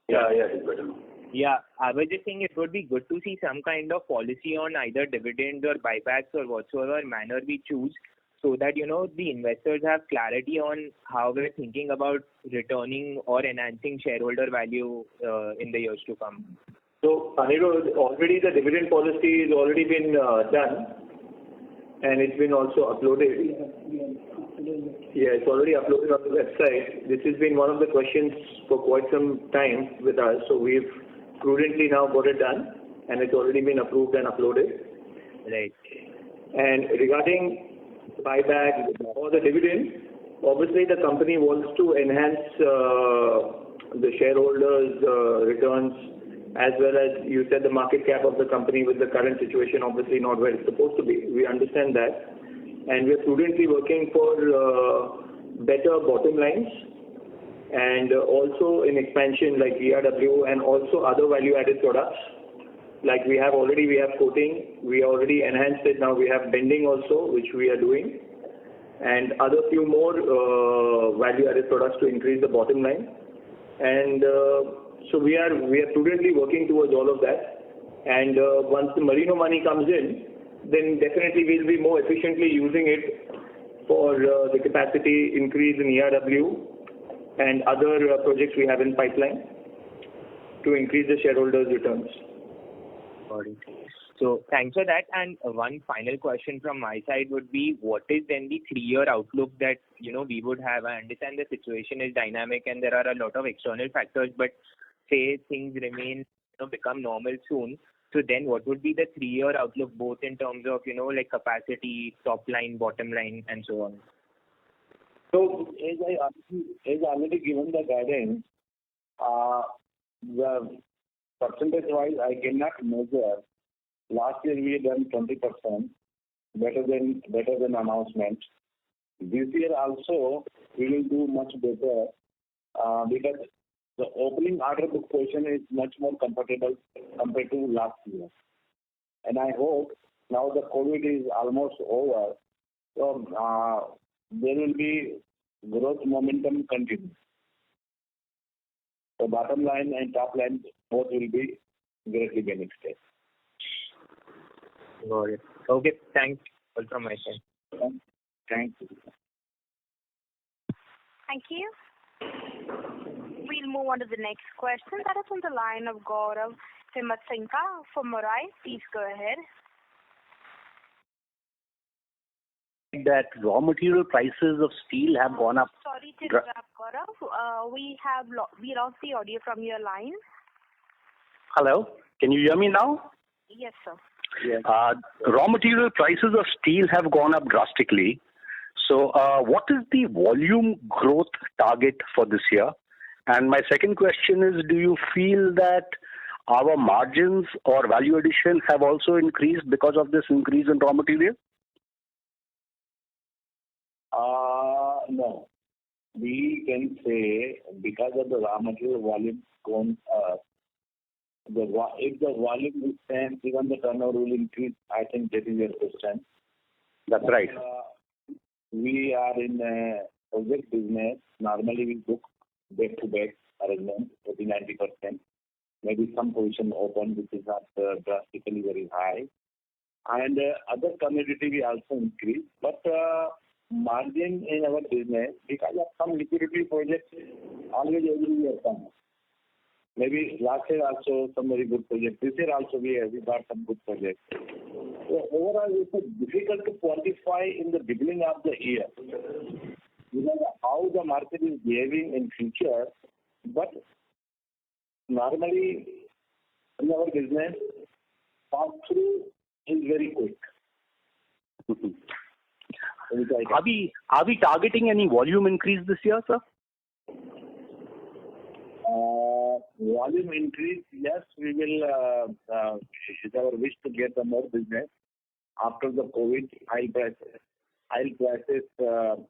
Yeah, it's better now. Yeah, I was just saying it would be good to see some kind of policy on either dividends or buybacks or whatsoever manner we choose, so that, the investors have clarity on how we're thinking about returning or enhancing shareholder value in the years to come. So, Anirudh, already the dividend policy has already been done, and it's been also uploaded. Yeah, it's already uploaded on the website. This has been one of the questions for quite some time with us, so we've prudently now got it done, and it's already been approved and uploaded. Right. And regarding buyback or the dividend, obviously the company wants to enhance the shareholders' returns, as well as you said the market cap of the company with the current situation obviously not where it's supposed to be. We understand that, and we are prudently working for better bottom lines, and also in expansion like ERW and also other value-added products. Like we have coating, we already enhanced it. Now we have bending also, which we are doing, and other few more value-added products to increase the bottom line. And so we are prudently working towards all of that. And once the Merino money comes in, then definitely we'll be more efficiently using it for the capacity increase in ERW and other projects we have in pipeline to increase the shareholders' returns. Got it. So thanks for that. And one final question from my side would be, what is then the 3-year outlook that we would have? I understand the situation is dynamic and there are a lot of external factors, but say things remain become normal soon. So then what would be the 3-year outlook, both in terms of like capacity, top line, bottom line, and so on? So as I already given the guidance, the percentage-wise I cannot measure. Last year we had done 20%, better than announcement. This year also we will do much better because the opening order book position is much more comfortable compared to last year. And I hope now the COVID is almost over, so there will be growth momentum continue. So bottom line and top line both will be greatly benefited. Got it. Okay, thanks. All from my side. Thank you. Thank you. We'll move on to the next question. That is on the line of Gaurav Himatsinka from Morai. Please go ahead. That raw material prices of steel have gone up. Sorry to interrupt, Gaurav. We lost the audio from your line. Hello, can you hear me now? Yes, sir. Yes. Raw material prices of steel have gone up drastically. So what is the volume growth target for this year? And my second question is, do you feel that our margins or value addition have also increased because of this increase in raw material? No. We can say because of the raw material volume gone up, if the volume is same, even the turnover will increase. I think that is your question. That's right. We are in a project business. Normally we book back-to-back arrangement, 80-90%. Maybe some position open, which is not drastically very high. And other commodity we also increase. But margin in our business, because of some liquidity projects, always every year come. Maybe last year also some very good projects. This year also we got some good projects. So overall, it's difficult to quantify in the beginning of the year. You know how the market is behaving in future, but normally in our business, pass-through is very quick. Are we targeting any volume increase this year, sir? Volume increase, yes, we will. It's our wish to get the more business after the COVID. Oil prices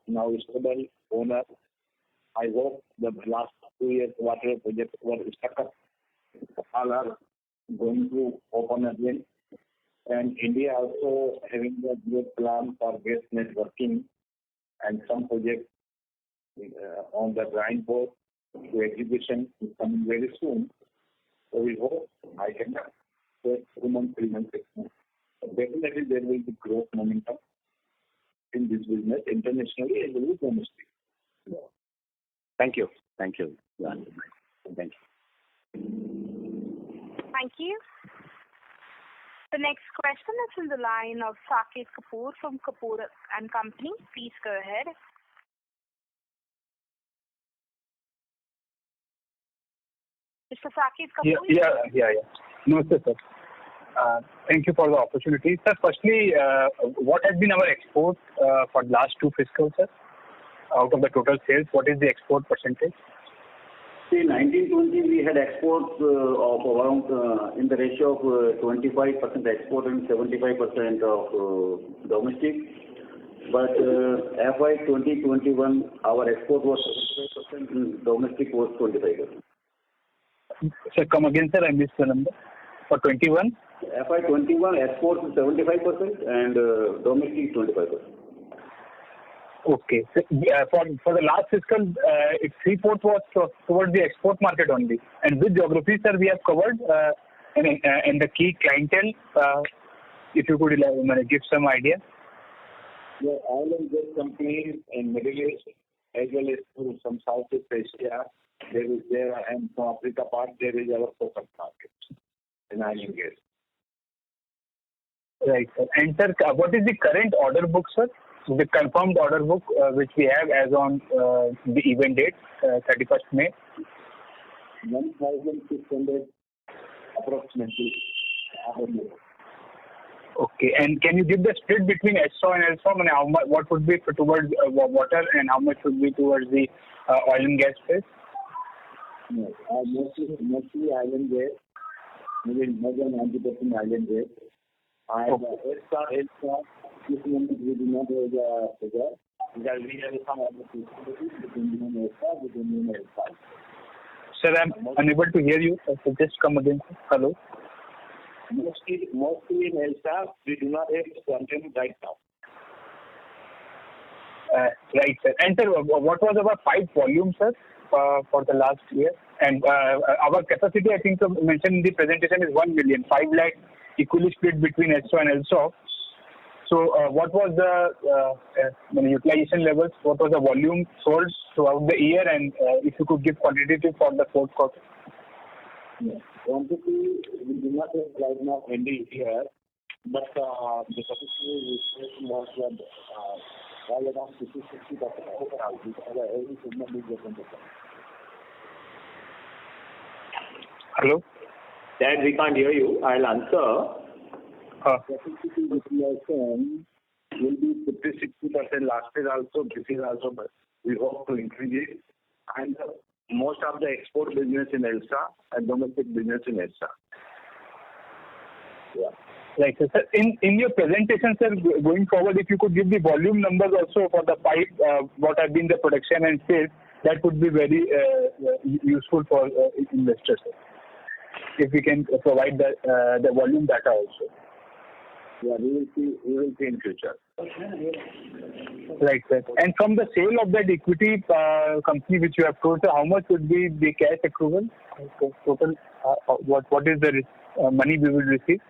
now stable, owner. I hope the last 2 years water projects were stuck up. All are going to open again. And India also having a good plan for gas networking and some projects on the drawing board to execution is coming very soon. So we hope I can take 2 months, 3 months, 6 months. But definitely there will be growth momentum in this business internationally as well as domestically. Yeah. Thank you. Thank you. Thank you. Thank you. The next question is from the line of Saket Kapoor from Kapoor and Company. Please go ahead. Mr. Saket Kapoor? Yeah. Namaste, sir. Thank you for the opportunity. Sir, firstly, what has been our export for the last 2 fiscals, sir? out of the total sales? What is the export percentage? See, 1920 we had exports of around in the ratio of 25% export and 75% of domestic. But FY 2021 our export was 75% and domestic was 25%. Sir, come again, sir. I missed the number. For 21? FY 21 exports is 75% and domestic 25%. Okay. So, for the last fiscal, its 3/4 was towards the export market only. And which geographies, sir, we have covered and the key clientele, if you could give some idea? The oil and gas companies in Middle East as well as to some Southeast Asia, and from Africa part, there is our focus market in oil and gas. Right, sir. And sir, what is the current order book, sir? The confirmed order book which we have as on the event date, 31st May? 1,600 approximately. Okay. And can you give the split between SO and LSOM, and how much, what would be towards water and how much would be towards the oil and gas space? No, mostly oil and gas. Maybe more than 90% oil and gas. And LSOM, this moment we do not have the figure because we have some opportunities between LSOM and LSOM. Sir, I'm unable to hear you. So just come again. Hello. Mostly in LSAR, we do not have content right now. Right, sir. And sir, what was our pipe volume, sir, for the last year? And our capacity, I think, mentioned in the presentation is 1 million. 5 lakh equally split between SO and LSO. So, what was the utilization levels? What was the volume sold throughout the year? And if you could give quantitative for the fourth quarter. Yeah. Quantity we do not have right now handy here, but the capacity was all around 50-60% overall because every segment is different. Hello? Dad, we can't hear you. I'll answer. Capacity utilization will be 50-60% last year also, this year also, but we hope to increase it. And most of the export business in ELSA and domestic business in ELSA. Yeah. Right. So, sir, in your presentation, sir, going forward, if you could give the volume numbers also for the pipe, what have been the production and sales, that would be very useful for investors. If we can provide the volume data also. Yeah, we will see in future. Right, sir. And from the sale of that equity company which you have closed, how much would be the cash accrual? Total, what is the money we will receive?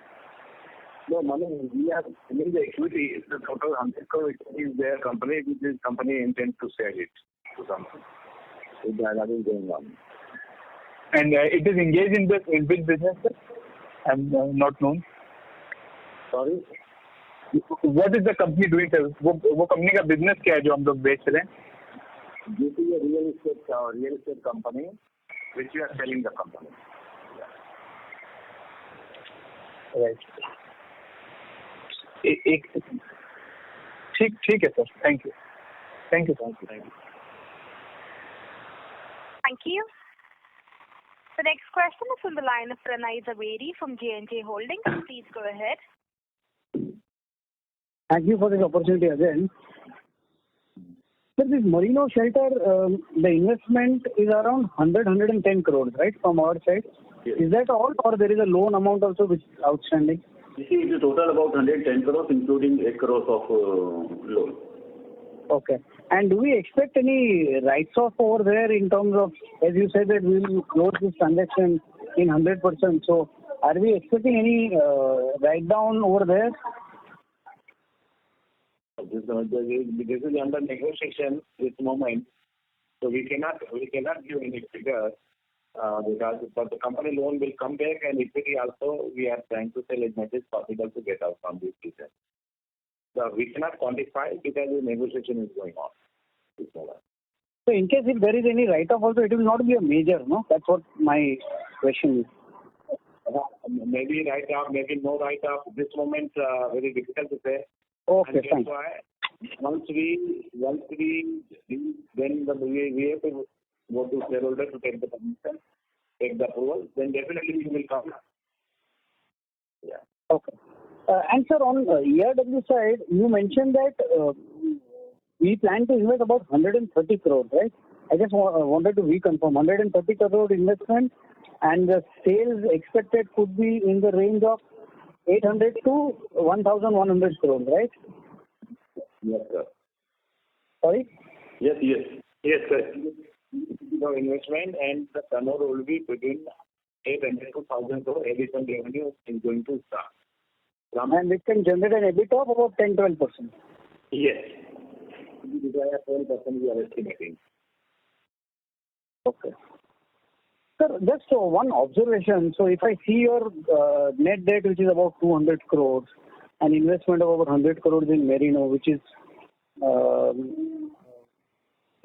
No, money, we are selling the equity. The total 100 crore equity is their company, which is company intend to sell it to someone. So that is going on. And it is engaged in which business, sir? I'm not known. Sorry? What is the company doing, sir? वो company का business क्या है जो हम लोग बेच रहे हैं? This is a real estate company which we are selling the company. Right. ठीक है sir. Thank you. Thank you. Thank you. The next question is from the line of Pranay Zaveri from J&J Holdings. Please go ahead. Thank you for this opportunity again. Sir, this Merino shelter, the investment is around 110 crores, right, from our side? Yes. Is that all, or there is a loan amount also which is outstanding? You see, it is total about 110 crores, including 8 crores of loan. Okay. And do we expect any write-off over there in terms of, as you said, that we will close this transaction in 100%. So, are we expecting any write-down over there? This is under negotiation this moment, so we cannot give any figure because but the company loan will come back and equity also we are trying to sell as much as possible to get out from this business. So we cannot quantify because the negotiation is going on this moment. So in case if there is any write-off also, it will not be a major, no? That's what my question is. Maybe write-off, maybe no write-off. This moment very difficult to say. Okay, and fine. once we then we have to go to shareholder to take the permission, take the approval, then definitely we will come. Yeah. Okay. And sir, on ERW side, you mentioned that we plan to invest about 130 crore, right? I just wanted to reconfirm 130 crore investment, and the sales expected could be in the range of 800 to 1,100 crore, right? Yes, sir. Sorry? Yes, sir. The investment and the turnover will be between 800 to 1,000 crore. Additional revenue is going to start. And it can generate an EBITDA of about 10-12%. Yes. 12% we are estimating. Okay. Sir, just one observation. So if I see your net debt, which is about 200 crores, and investment of over 100 crores in Merino, which is so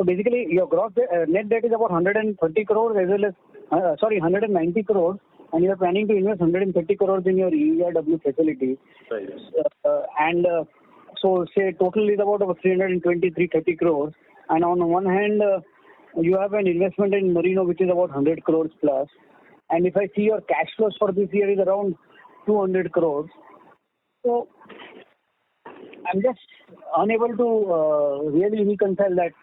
basically your gross net debt is about 130 crores as well as 190 crores, and you are planning to invest 130 crores in your ERW facility. Right. So say total is about 330 crores, and on one hand you have an investment in Merino which is about 100 crores plus, and if I see your cash flows for this year is around 200 crores. So I'm just unable to really reconcile that.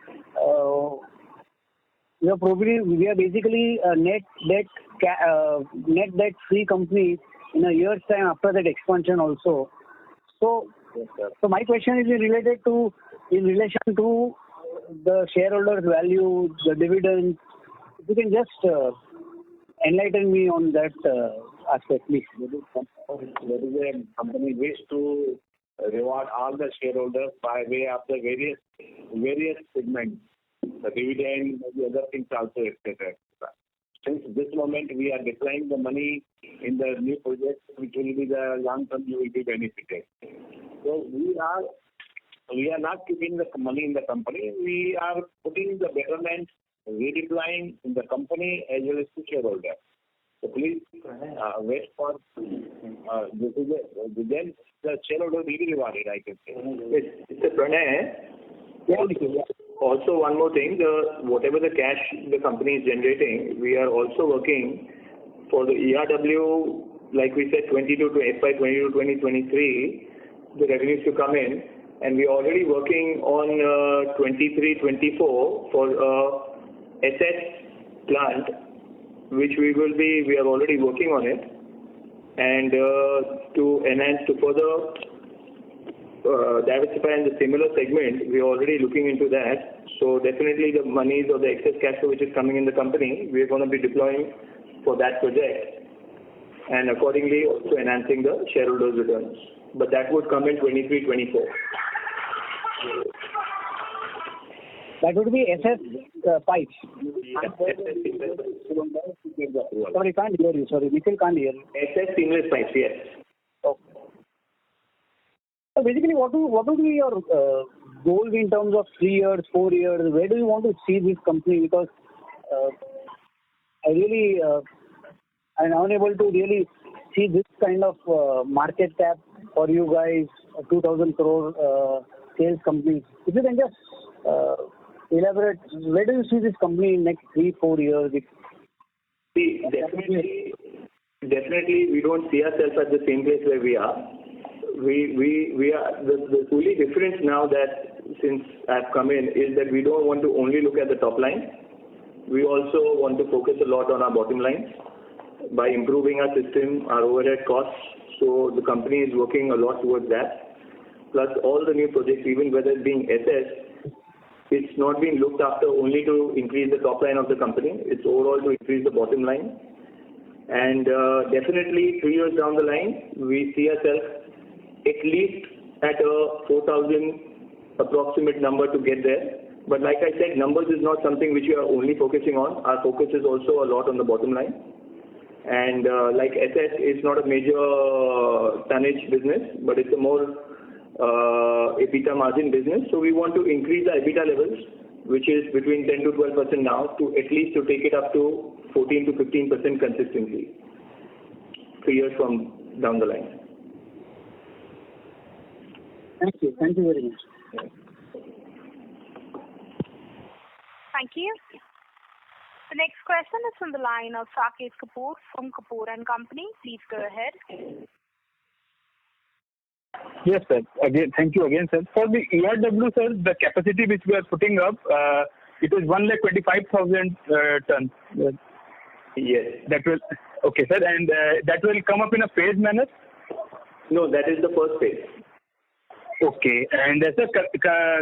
We are basically a net debt free company in a year's time after that expansion also. So, yes, sir. So my question is in relation to the shareholders' value, the dividends. If you can just enlighten me on that aspect, please. There is a company wish to reward all the shareholders by way of the various segments, the dividend, the other things also, etc. Since this moment we are deploying the money in the new projects, which will be the long term, you will be benefited. So we are not keeping the money in the company. We are putting the betterment, redeploying in the company as well as to shareholders. So please wait for this is then the shareholder will be rewarded, I can say. Mr. Pranay, also one more thing, whatever the cash the company is generating, we are also working for the ERW, like we said, 22 to FY22, 2023, the revenues to come in, and we are already working on 23, 24 for SS plant, which we are already working on it, and to enhance, to further diversify in the similar segment, we are already looking into that. So definitely the monies or the excess cash flow which is coming in the company, we are going to be deploying for that project, and accordingly also enhancing the shareholders' returns. But that would come in 23, 24. That would be SS pipes. Sorry, can't hear you. Sorry, Nikhil can't hear you. SS seamless pipes, yes. Okay. So basically, what would be your goals in terms of 3 years, 4 years? Where do you want to see this company? Because I'm unable to really see this kind of market cap for you guys, 2,000 crore sales company. If you can just elaborate, where do you see this company in next 3-4 years? See, definitely we don't see ourselves at the same place where we are. We are the only difference now that since I've come in is that we don't want to only look at the top line. We also want to focus a lot on our bottom line by improving our system, our overhead costs. So the company is working a lot towards that. Plus all the new projects, even whether it's being SS, it's not being looked after only to increase the top line of the company. It's overall to increase the bottom line. And definitely 3 years down the line, we see ourselves at least at a 4,000 approximate number to get there. But like I said, numbers is not something which we are only focusing on. Our focus is also a lot on the bottom line. And like SS is not a major tonnage business, but it's a more EBITDA margin business. So we want to increase the EBITDA levels, which is between 10 to 12% now, to at least to take it up to 14 to 15% consistently 3 years from down the line. Thank you. Thank you very much. Yeah. Thank you. The next question is from the line of Saket Kapoor from Kapoor and Company. Please go ahead. Yes, sir. Again, thank you again, sir. For the ERW, sir, the capacity which we are putting up, it is 125,000 tons. Yes. That will, okay, sir, and that will come up in a phased manner? No, that is the first phase. Okay, and sir,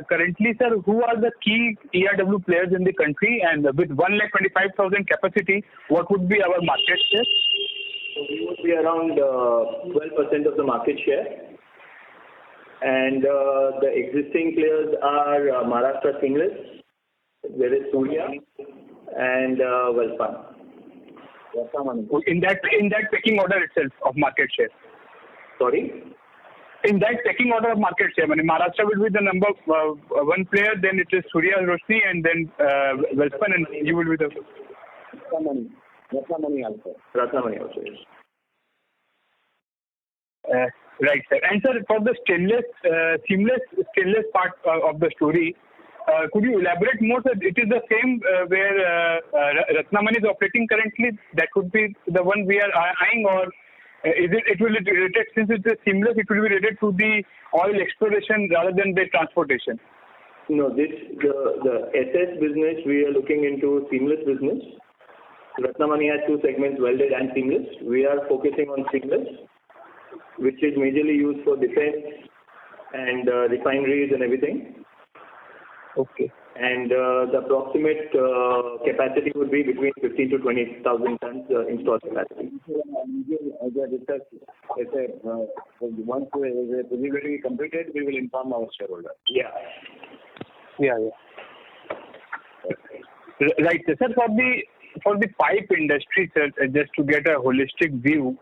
currently, sir, who are the key ERW players in the country, and with 125,000 capacity, what would be our market share? So we would be around 12% of the market share. And the existing players are Maharashtra Seamless, there is Surya, and Welspun. In that pecking order itself of market share. Sorry? In that pecking order of market share, Maharashtra will be the number one player, then it is Surya Roshni, and then Welspun, and you will be the... Ratnamani also, yes. Right, sir. And sir, for the seamless stainless part of the story, could you elaborate more, sir? It is the same where Ratnamani is operating currently. That would be the one we are eyeing, or is it? It will be related, since it is seamless. It will be related to the oil exploration rather than the transportation. No, the SS business, we are looking into seamless business. Ratnamani has two segments, welded and seamless. We are focusing on seamless, which is majorly used for defense and refineries and everything. Okay. And the approximate capacity would be between 15 to 20,000 tons installed capacity. Once the delivery completed, we will inform our shareholder. Yeah. Right, sir. For the pipe industry, sir, just to get a holistic view,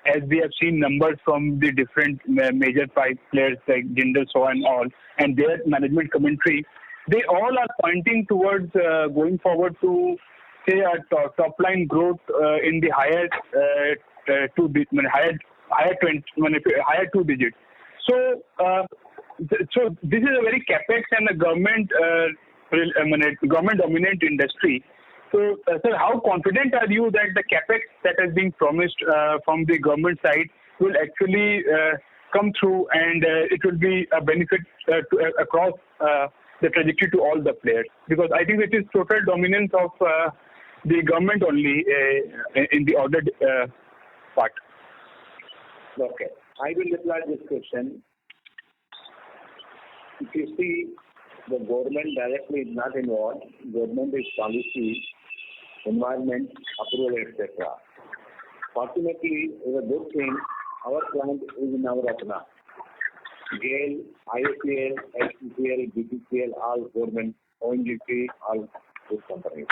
as we have seen numbers from the different major pipe players like Jindal SAW and all, and their management commentary, they all are pointing towards going forward to say a top line growth in the higher two digits. So this is a very capex and a government dominant industry. So, sir, how confident are you that the capex that has been promised from the government side will actually come through, and it will be a benefit across the trajectory to all the players? Because I think it is total dominance of the government only in the ordered part. Okay. I will reply this question. If you see, the government directly is not involved. Government is policy, environment, approval, etc. Fortunately, it's a good thing. Our plant is in Navaratna. GAIL, IOCL, HPCL, BPCL, all government, ONGC, all good companies.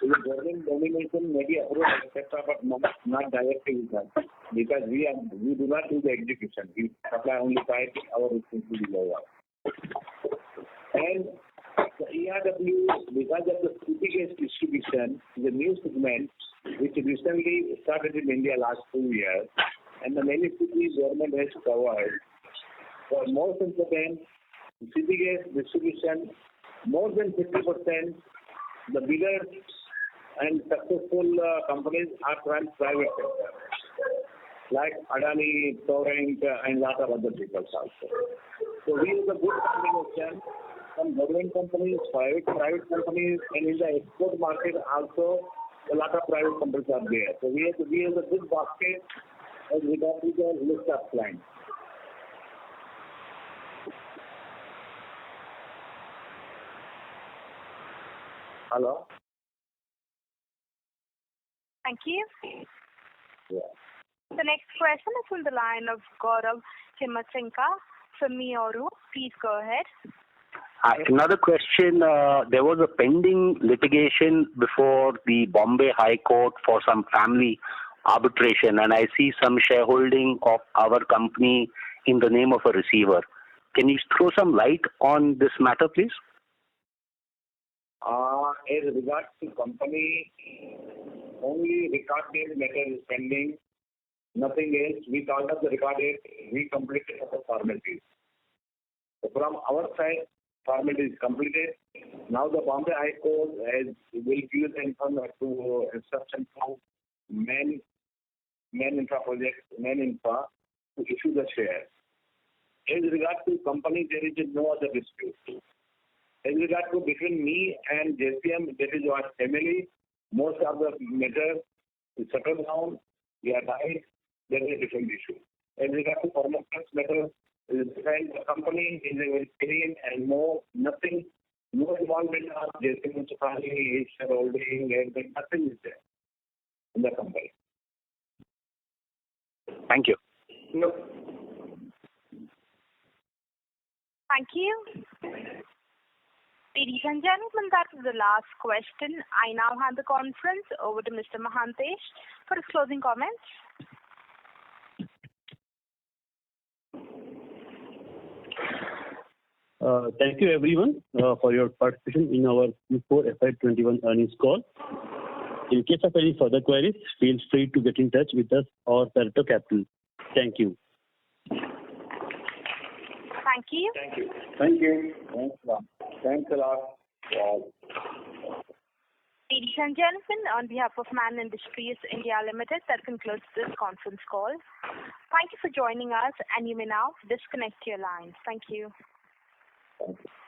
So the government domination may be approved, etc., but not directly with us, because we do not do the execution. We supply only pipe, our responsibility is lower. And the ERW, because of the city gas distribution, is a new segment which recently started in India last 2 years, and the many cities government has covered. For most important, city gas distribution, more than 50%, the bigger and successful companies are private sector, like Adani, Torrent, and lot of other people also. So we have a good combination from government companies, private companies, and in the export market also a lot of private companies are there. So we have a good basket as regards to the list of clients. Hello? Thank you. Yeah. The next question is from the line of Gaurav Himatsinka from Mioru. Please go ahead. Another question. There was a pending litigation before the Bombay High Court for some family arbitration, and I see some shareholding of our company in the name of a receiver. Can you throw some light on this matter, please? As regards to company, only record date matter is pending. Nothing else. We called up the record date. We completed the formalities. So from our side, formality is completed. Now the Bombay High Court will give the instruction to Men Infra Project, Men Infra to issue the share. As regard to company, there is no other dispute. As regard to between me and JCM, that is our family. Most of the matter is settled down. We are right. There is a different issue. As regard to promoters matter, is different. The company is very clean and no involvement of JCM Municipality, shareholding, and nothing is there in the company. Thank you. No. Thank you. Ladies and gentlemen, that was the last question. I now hand the conference over to Mr. Mahantesh for his closing comments. Thank you everyone for your participation in our Q4 FY21 earnings call. In case of any further queries, feel free to get in touch with us or Pareto Capital. Thank you. Thank you. Thank you. Thank you. Thanks a lot. Ladies and gentlemen, on behalf of Man Industries India Limited, that concludes this conference call. Thank you for joining us, and you may now disconnect your lines. Thank you. Thank you.